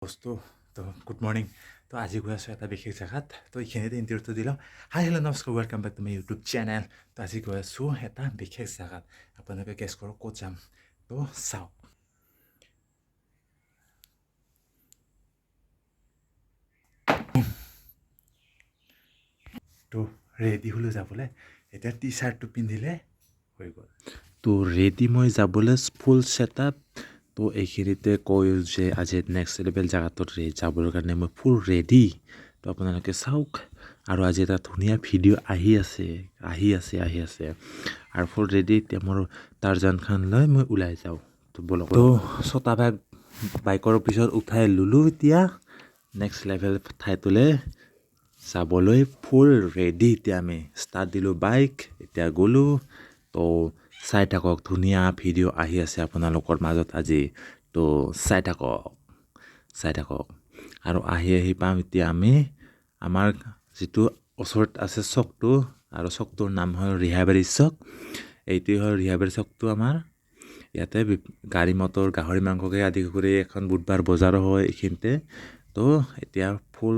বস্তু তো good morning তো আজি গৈ আছোঁ এটা বিশেষ জেগাত তো এইখিনিতে ইণ্টাৰভিউটো দিলোঁ হাই হেল্ল' নমস্কাৰ welcome back to my YouTube channel তো আজি গৈ আছোঁ এটা বিশেষ জেগাত আপোনালোকে গেছ কৰক ক'ত যাম তো চাওক তো ৰেডি হ'লোঁ যাবলৈ এতিয়া টি চাৰ্টটো পিন্ধিলে হৈ গ'ল তো ৰেডি মই যাবলৈ ফুল ছেটআপ তো এইখিনিতে কৈ যে আজি নেক্সট লেভেল জেগাটোত যাবৰ কাৰণে মই ফুল ৰেডি তো আপোনালোকে চাওক আৰু আজি এটা ধুনীয়া ভিডিঅ' আহি আছে আৰু ফুল ৰেডি এতিয়া মোৰ টাৰ্জানখন লৈ মই ওলাই যাওঁ তো বলক তো ছটা বেগ বাইকৰ পিছত উঠাই ল'লোঁ এতিয়া নেক্সট লেভেল ঠাইটোলৈ যাবলৈ ফুল ৰেডি এতিয়া আমি ষ্টাৰ্ট দিলোঁ বাইক এতিয়া গ'লোঁ তো চাই থাকক ধুনীয়া ভিডিঅ' আহি আছে আপোনালোকৰ মাজত আজি তো চাই থাকক আৰু আহি পাম এতিয়া আমি আমাৰ যিটো ওচৰত আছে চকটো আৰু চকটোৰ নাম হ'ল ৰিহাবাৰী চক এইটোৱে হ'ল ৰিহাবাৰী চকটো আমাৰ ইয়াতে গাড়ী মটৰ গাহৰি মাংসকে আদি কৰি এখন বুধবাৰ বজাৰো হয় এইখিনিতে তো এতিয়া ফুল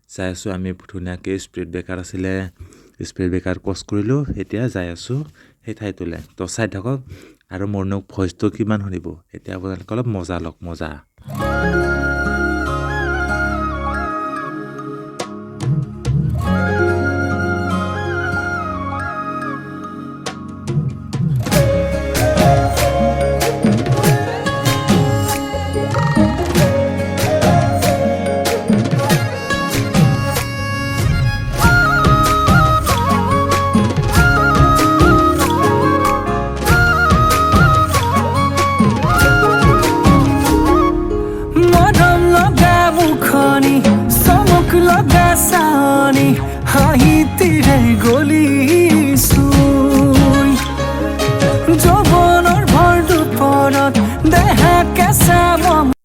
যাই আছোঁ আমি ধুনীয়াকৈ স্পীড ব্ৰেকাৰ আছিলে স্পীড ব্ৰেকাৰ ক্ৰছ কৰিলোঁ এতিয়া যাই আছোঁ সেই ঠাইটোলৈ তো চাই থাকক আৰু মোৰ ভইচটো কিমান শুনিব এতিয়া আপোনালোকে অলপ মজা লওক মজা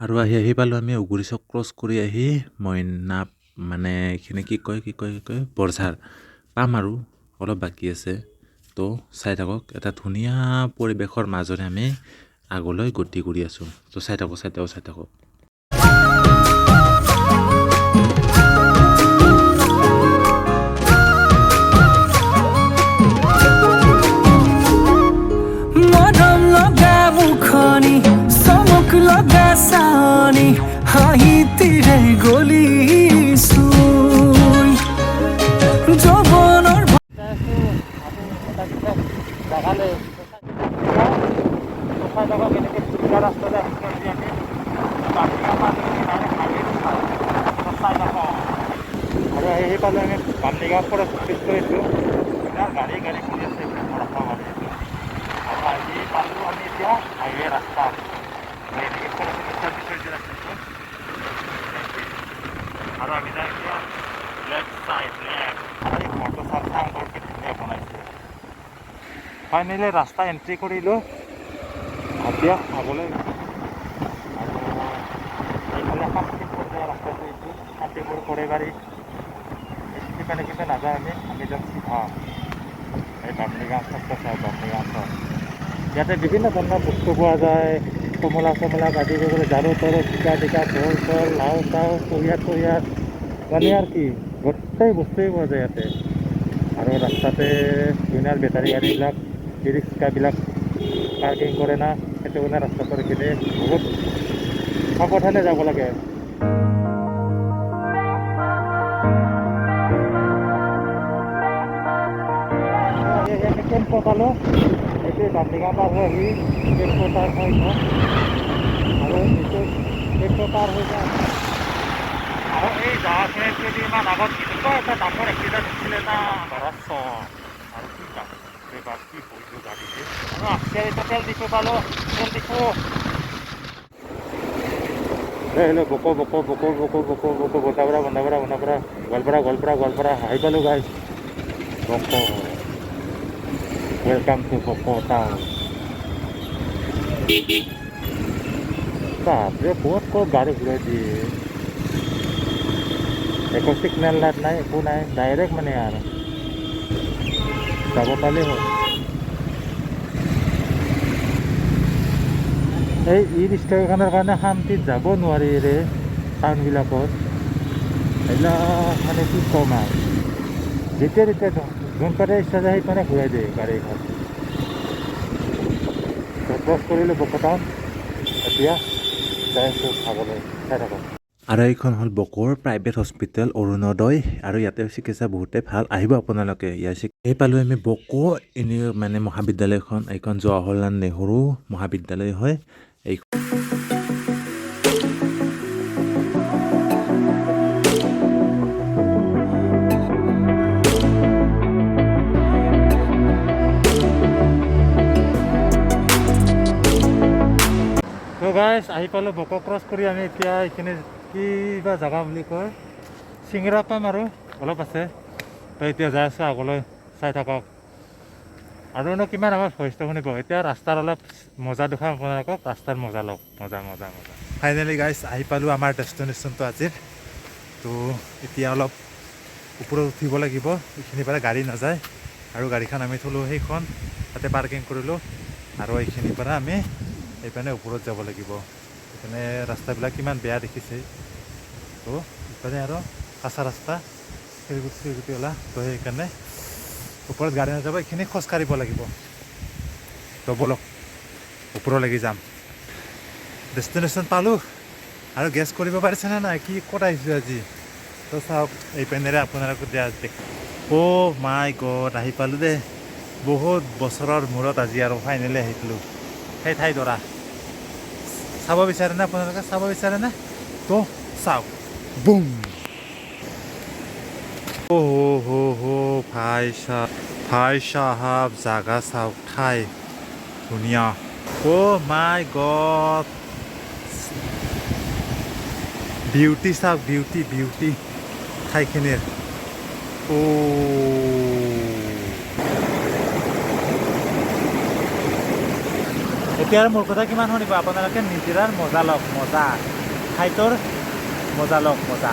আৰু আহি পালোঁ আমি উগুৰি চক ক্ৰছ কৰি আহি মইনা মানে এইখিনি কি কয় বৰঝাৰ পাম আৰু অলপ বাকী আছে তো চাই থাকক এটা ধুনীয়া পৰিৱেশৰ মাজৰে আমি আগলৈ গতি কৰি আছোঁ তো চাই থাকক আৰু আহি পালোঁ আমি বামলিগাঁৱৰ পৰা পিছ কৰিছোঁ গাড়ী কৰি আছে ৰাস্তা গাড়ী আৰু আহি পালোঁ আমি এতিয়া হাইৱে ৰাস্তা আৰু আমি যাই এতিয়া লেফ্ট চাইড এই ঘৰটো চাং বৰ কি ধুনীয়া বনাইছে ফাইনেলি ৰাস্তা এণ্ট্ৰি কৰিলোঁ এতিয়া আগলৈ আৰু এইফালে শান্তিপুৰ যোৱা ৰাস্তাটো এইটো শান্তিপুৰ কৰেবাৰী সিফালে নাযায় আমি যাম চিধা এই বামলিগাঁও চকটো চাওঁ বামলিগাঁও চক ইয়াতে বিভিন্ন ধৰণৰ বস্তু পোৱা যায় কমলা আদি কৰি ঝাৰু তৰু জিকা ভোল চল লাও চাও চৰিয়াত মানে আৰু কি গোটেই বস্তুৱেই পোৱা যায় ইয়াতে আৰু ৰাস্তাতে ধুনীয়া বেটাৰী গাড়ীবিলাক ই ৰিক্সাবিলাক পাৰ্কিং কৰে না সেইটো কাৰণে ৰাস্তাটোৰ এইখিনি বহুত সাৱধানে যাব লাগে কেম্প পালোঁ এইটো বামলিগাঁও পাৰ হৈ আহি কেম্প পাৰ হৈ যাওঁ আৰু এইটো কেম্প পাৰ হৈ যাওঁ আৰু এই জাগাখিনিত যদি ইমান আগত এনেকুৱা এটা ডাঙৰ এক্সিডেণ্ট হৈছিলে না ধৰাছ আৰু কি এইবাৰ কি কৰিলোঁ গাড়ীতে আৰু আজকে এতিয়া তেল দিছোঁ পালোঁ তেল দিছোঁ বকো বন্ধাপৰা গোৱালপাৰা আহি পালোঁ গাই Boko Welcome to Boko Town. Baପରେ বহুত গাড়ী ঘূৰাই দিয়ে একো ছিগনেল লাইট নাই একো নাই ডাইৰেক্ট মানে আৰু যাব পালেই হ'ল এই ই ৰিক্সাখনৰ কাৰণে শান্তিত যাব নোৱাৰি ৰে টাউনবিলাকত এইবিলাক মানে কি ক'ম আৰু যেতিয়া যোনপানে ইচ্ছা যায় সেইপানে ঘূৰাই দিয়ে গাড়ীখন ক্ৰছ কৰিলোঁ বকো টাউন এতিয়া যাই আছোঁ খাবলৈ চাই থাকক আৰু এইখন হ'ল বকোৰ প্ৰাইভেট হস্পিটেল অৰুণোদয় আৰু ইয়াতে চিকিৎসা বহুতে ভাল আহিব আপোনালোকে ইয়াৰ এই পালোঁ আমি বকো মানে মহাবিদ্যালয়খন এইখন জৱাহৰলাল নেহৰু মহাবিদ্যালয় হয় এই তো গাইজ আহি পালোঁ বকো ক্ৰছ কৰি আমি এতিয়া এইখিনি কিবা জেগা বুলি কয় চিঙৰা পাম আৰু অলপ আছে তো এতিয়া যাই আছোঁ আগলৈ চাই থাকক আৰুনো কিমান আমাৰ ভইচটো শুনিব এতিয়া ৰাস্তাৰ অলপ মজা দেখাম আপোনালোকক ৰাস্তাৰ মজা লওক মজা মজা মজা ফাইনেলি গাইজ আহি পালোঁ আমাৰ ডেষ্টিনেশ্যনটো আজিৰ তো এতিয়া অলপ ওপৰত উঠিব লাগিব এইখিনিৰ পৰা গাড়ী নাযায় আৰু গাড়ীখন আমি থলোঁ সেইখন তাতে পাৰ্কিং কৰিলোঁ আৰু এইখিনিৰ পৰা আমি এইপিনে ওপৰত যাব লাগিব এইপিনে ৰাস্তাবিলাক কিমান বেয়া দেখিছে তো ইপিনে আৰু কাঁচা ৰাস্তা চিৰিগুটি ওলা তো সেইকাৰণে ওপৰত গাড়ী নাযাব এইখিনি খোজকাঢ়িব লাগিব তো বলক ওপৰলৈকে যাম ডেষ্টিনেশ্যন পালোঁ আৰু গেছ কৰিব পাৰিছেনে নাই কি ক'ত আহিছোঁ আজি তো চাওক এইপিনেৰে আপোনালোকক দেখ অ' মাই গড আহি পালোঁ দেই বহুত বছৰৰ মূৰত আজি আৰু ফাইনেলি আহিছিলোঁ সেই ঠাইডৰা চাব বিচাৰেনে আপোনালোকে চাব বিচাৰেনে তো চাওক বুম অ' ভাই চাহাব জাগা চাওক ঠাই ধুনীয়া অ' মাই গড বিউটি চাওক বিউটি ঠাইখিনিৰ এতিয়া আৰু মোৰ কথা কিমান শুনিব আপোনালোকে নিজৰাৰ মজা লওক মজা ঠাইটোৰ মজা লওক মজা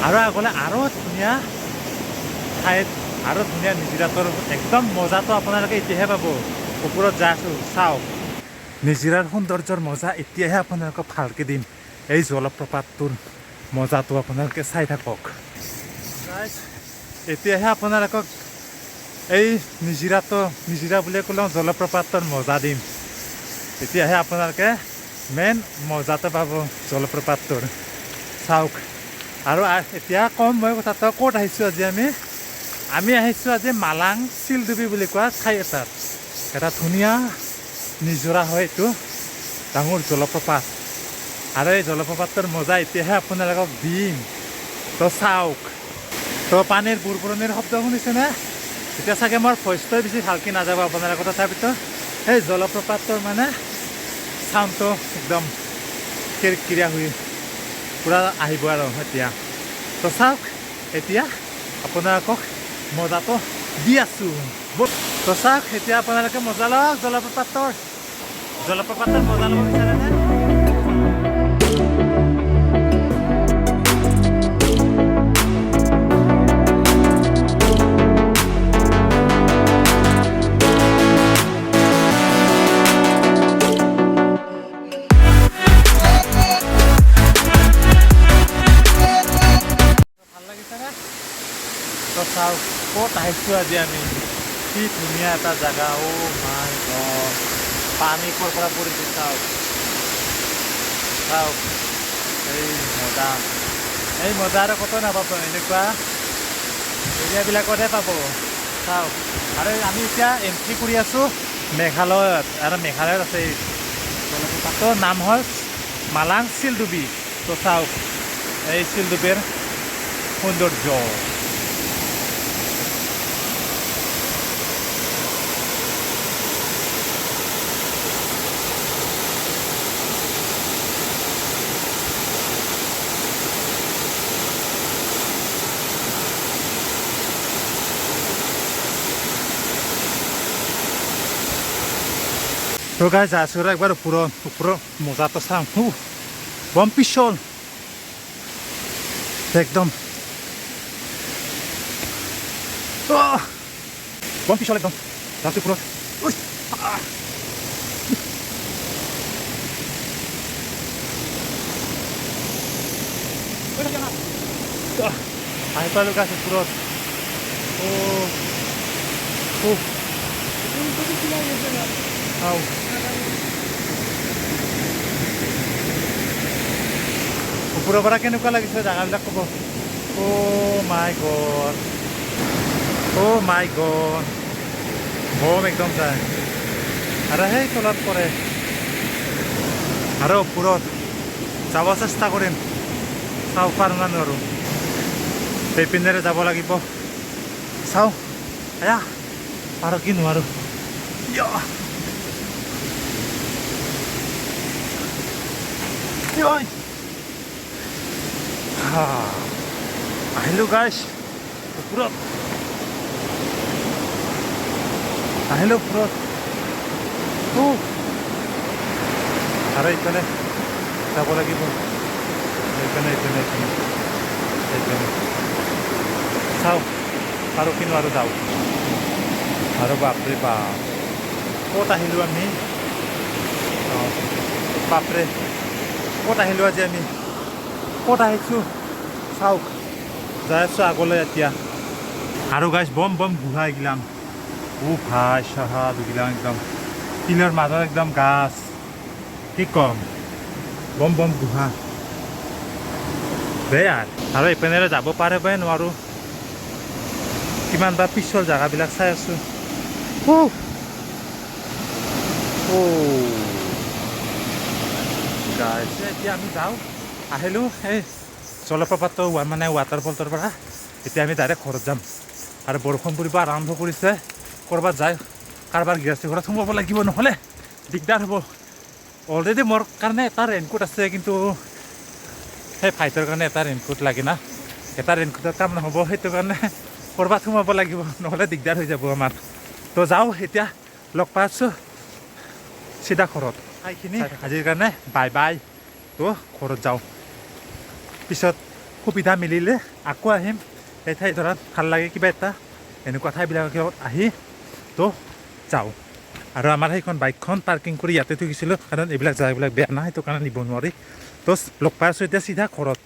আৰু আগলৈ আৰু ধুনীয়া ঠাইত আৰু ধুনীয়া নিজৰাটোৰ একদম মজাটো আপোনালোকে এতিয়াহে পাব ওপৰত যাই আছোঁ চাওক নিজৰাৰ সৌন্দৰ্যৰ মজা এতিয়াহে আপোনালোকক ভালকৈ দিম এই জলপ্ৰপাতটোৰ মজাটো আপোনালোকে চাই থাকক এতিয়াহে আপোনালোকক এই নিজৰা বুলি ক'লেও জলপ্ৰপাতৰ মজা দিম এতিয়াহে আপোনালোকে মেইন মজাটো পাব জলপ্ৰপাতটোৰ চাওক আৰু এতিয়া কম মই কথাটো ক'ত আহিছোঁ আজি আমি আহিছোঁ আজি মালাং চিলডুবি বুলি কোৱা ঠাই এটাত এটা ধুনীয়া নিজৰা হয় এইটো ডাঙৰ জলপ্ৰপাত আৰু এই জলপ্ৰপাতৰ মজা এতিয়াহে আপোনালোকক দিম তো চাওক তো পানীৰ বুৰবুৰণিৰ শব্দ শুনিছেনে এতিয়া চাগে মোৰ ভইচটোৱে বেছি ভালকৈ নাযাব আপোনালোকৰ তথাপিতো সেই জলপ্ৰপাতৰ মানে চাউণ্ডটো একদম কিৰকিৰীয়া হৈ পূৰা আহিব আৰু এতিয়া তো চাওক এতিয়া আপোনালোকক মজাটো দি আছোঁ তো চাওক এতিয়া আপোনালোকে মজা লওক জলপ্ৰপাতৰ মজা ল'ব বিচাৰেনে তো চাওক ক'ত আহিছোঁ আজি আমি কি ধুনীয়া এটা জেগা অ' মাই গড পানী ক'ৰ পৰা পৰিছে চাওক এই মজা আৰু ক'তো নাপাব এনেকুৱা এৰিয়াবিলাকতহে পাব চাওক আৰু আমি এতিয়া এণ্ট্ৰি কৰি আছোঁ মেঘালয়ত আৰু মেঘালয়ত আছে এই জলপ্ৰপাতৰ নাম হ'ল মালাং চিলডুবি তো চাওক এই চিলডুবিৰ সৌন্দৰ্য তো গাইজ আছোঁ একবাৰ ওপৰৰ মজাটো চাওঁ বম পিছল একদম বম পিছল একদম যাওঁছো ওপৰত আহি পালোঁ গাছ ওপৰত ওপৰৰ পৰা কেনেকুৱা লাগিছে জেগাবিলাক ক'ব মাই গড বম একদম যায় আৰু সেই তলত পৰে আৰু ওপৰত যাব চেষ্টা কৰিম চাওঁ পাৰোঁ না নোৱাৰোঁ সেইপিনেৰে যাব লাগিব চাওঁ আয়া পাৰোঁ কি নোৱাৰোঁ আহিলোঁ গাইছ ওপৰত আহিলোঁ ওপৰত আৰু এইফালে যাব লাগিব এইপিনে চাওঁ আৰু কিনো আৰু যাওঁ আৰু বাপৰে বাপ ক'ত আহিলোঁ আমি বাপৰে ক'ত আহিলোঁ আজি আমি ক'ত আহিছোঁ চাওক যাই আছোঁ আগলৈ এতিয়া আৰু গাইছ বম গুহা এইগিলাম ভাই চাহা দুগিলাম একদম শিলৰ মাজত একদম গাছ কি কম বম গুহা বেয়া আৰু এইপিনেৰে যাব পাৰে বা নোৱাৰোঁ কিমান বা পিছল জেগাবিলাক চাই আছোঁ গাইছ এতিয়া আমি যাওঁ আহিলোঁ এই জলপ্ৰপাতৰ মানে ৱাটাৰফলটোৰ পৰা এতিয়া আমি ডাইৰেক্ট ঘৰত যাম আৰু বৰষুণ পৰিব আৰম্ভ কৰিছে ক'ৰবাত যায় কাৰোবাৰ গৃহস্থী ঘৰত সোমাব লাগিব নহ'লে দিগদাৰ হ'ব অলৰেডি মোৰ কাৰণে এটা ৰেইনকোট আছে কিন্তু সেই ভাইটোৰ কাৰণে এটা ৰেইনকোট লাগে না এটা ৰেইনকোটৰ কাম নহ'ব সেইটো কাৰণে ক'ৰবাত সোমাব লাগিব নহ'লে দিগদাৰ হৈ যাব আমাৰ তো যাওঁ এতিয়া লগ পাই আছোঁ চিধা ঘৰত সেইখিনি আজিৰ কাৰণে বাই তো ঘৰত যাওঁ পিছত সুবিধা মিলিলে আকৌ আহিম এই ঠাই ধৰাত ভাল লাগে কিবা এটা এনেকুৱা ঠাইবিলাকত আহি তো যাওঁ আৰু আমাৰ সেইখন বাইকখন পাৰ্কিং কৰি ইয়াতে থৈ গৈছিলোঁ কাৰণ এইবিলাক জেগাবিলাক বেয়া না সেইটো কাৰণে নিব নোৱাৰি তো লগ পাই আছোঁ এতিয়া চিধা ঘৰত